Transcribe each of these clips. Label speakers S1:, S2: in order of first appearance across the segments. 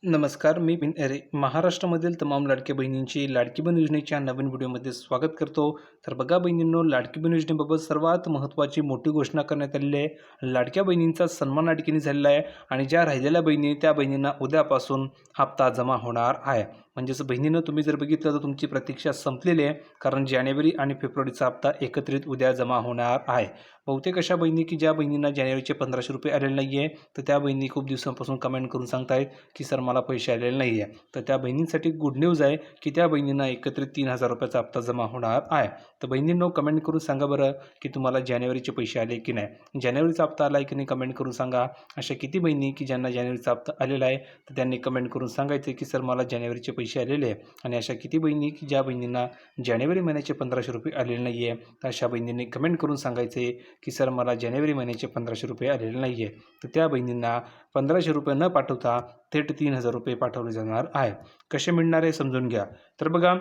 S1: नमस्कार, मी पिन अरे महाराष्ट्रामधील तमाम लाडक्या बहिणींची लाडकी बहीण योजनेच्या नवीन व्हिडिओमध्ये स्वागत करतो. तर बघा बहिणींनो, लाडकी बहीण योजनेबाबत सर्वात महत्त्वाची मोठी घोषणा करण्यात आलेली आहे. लाडक्या बहिणींचा सन्मान या ठिकाणी झालेला आहे आणि ज्या राहिलेल्या बहिणी त्या बहिणींना उद्यापासून हप्ता जमा होणार आहे. म्हणजेच बहिणीनं तुम्ही जर बघितलं तर तुमची प्रतीक्षा संपलेली आहे, कारण जानेवारी आणि फेब्रुवारीचा हप्ता एकत्रित उद्या जमा होणार आहे. बहुतेक अशा बहिणी की ज्या बहिणींना जानेवारीचे 1500 रुपये आलेले नाही आहे, तर त्या बहिणी खूप दिवसांपासून कमेंट करून सांगतायत की सर मला पैसे आलेले नाही आहे. तर त्या बहिणींसाठी गुड न्यूज आहे की त्या बहिणींना एकत्रित 3000 रुपयाचा हप्ता जमा होणार आहे. तर बहिणींनो, कमेंट करून सांगा बरं की तुम्हाला जानेवारीचे पैसे आले की नाही. जानेवारीचा हप्ता आला आहे की नाही कमेंट करून सांगा. अशा किती बहिणी की ज्यांना जानेवारीचा हप्ता आलेला आहे, तर त्यांनी कमेंट करून सांगायचे की सर मला जानेवारीचे पैसे आलेले आहे. आणि अशा किती बहिणी की ज्या बहिणींना जानेवारी महिन्याचे 1500 रुपये आलेले नाही आहे, तर अशा बहिणींनी कमेंट करून सांगायचे की सर मला जानेवारी महिन्याचे 1500 रुपये आलेले नाही आहे. तर त्या बहिणींना 1500 रुपये न पाठवता थेट 3000 रुपये पाठवले जाणार आहे. कसे मिळणार आहे समजून घ्या. तर बघा,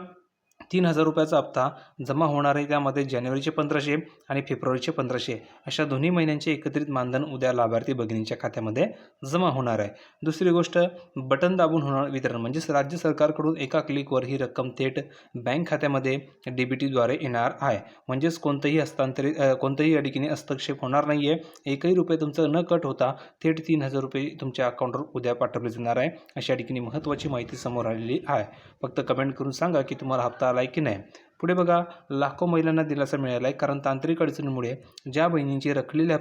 S1: 3000 रुपयाचा हप्ता जमा होणार आहे. त्यामध्ये जानेवारीचे 1500 आणि फेब्रुवारीचे 1500 अशा दोन्ही महिन्यांचे एकत्रित मानधन उद्या लाभार्थी भगिनींच्या खात्यामध्ये जमा होणार आहे. दुसरी गोष्ट, बटन दाबून होणार वितरण, म्हणजेच राज्य सरकारकडून एका क्लिकवर ही रक्कम थेट बँक खात्यामध्ये DBTद्वारे येणार आहे. म्हणजेच कोणत्याही अडचणी हस्तक्षेप होणार नाही आहे. एकही रुपये तुमचं न कट होता थेट 3000 रुपये तुमच्या अकाउंटवर उद्या पाठवले जाणार आहे. अशा ठिकाणी महत्त्वाची माहिती समोर आलेली आहे. फक्त कमेंट करून सांगा की तुम्हाला हप्ता आला आहे की नाही. पुढे बघा, लाखो महिलांना दिलासा मिळाला आहे, कारण तांत्रिक अडचणीमुळे ज्या बहिणींचे रखडलेले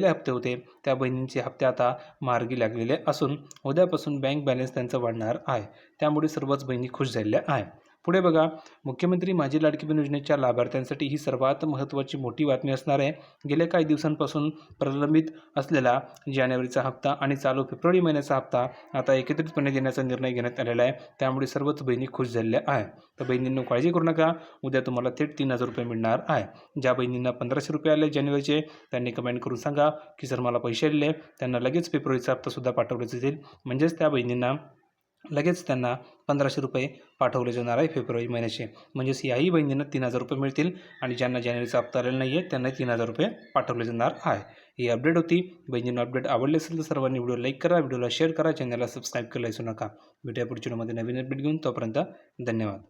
S1: हप्ते होते त्या बहिणींचे हप्ते आता मार्गी लागलेले असून उद्यापासून बँक बॅलन्स त्यांचा वाढणार आहे. त्यामुळे सर्वच बहिणी खुश झालेल्या आहे. पुढे बघा, मुख्यमंत्री माझी लाडकी बहीण योजनेच्या लाभार्थ्यांसाठी ही सर्वात महत्त्वाची मोठी बातमी असणार आहे. गेल्या काही दिवसांपासून प्रलंबित असलेला जानेवारीचा हप्ता आणि चालू फेब्रुवारी महिन्याचा हप्ता आता एकत्रितपणे देण्याचा निर्णय घेण्यात आलेला आहे. त्यामुळे सर्वच बहिणी खुश झालेल्या आहे. तर बहिणींनो, काळजी करू नका, उद्या तुम्हाला थेट 3000 रुपये मिळणार आहे. ज्या बहिणींना 1500 रुपये आले जानेवारीचे, त्यांनी कमेंट करून सांगा की सर मला पैसे आलेले, त्यांना लगेच फेब्रुवारीचा हप्तासुद्धा पाठवले जातील. म्हणजेच त्या बहिणींना लगेच त्यांना 1500 रुपये पाठवले जाणार आहे फेब्रुवारी महिन्याचे. म्हणजेच याही बहिणींना 3000 रुपये मिळतील आणि ज्यांना जानेवारीचा हप्ता आलेला नाही आहे त्यांनाही 3000 रुपये पाठवले जाणार आहे. ही अपडेट होती. बहिणींना अपडेट आवडली असेल तर सर्वांनी व्हिडिओ लाईक करा, व्हिडिओला शेअर करा, चॅनलला सबस्क्राईब करायला विसरू नका. भेटूया पुढच्या व्हिडिओमध्ये नवीन अपडेट घेऊन. तोपर्यंत धन्यवाद.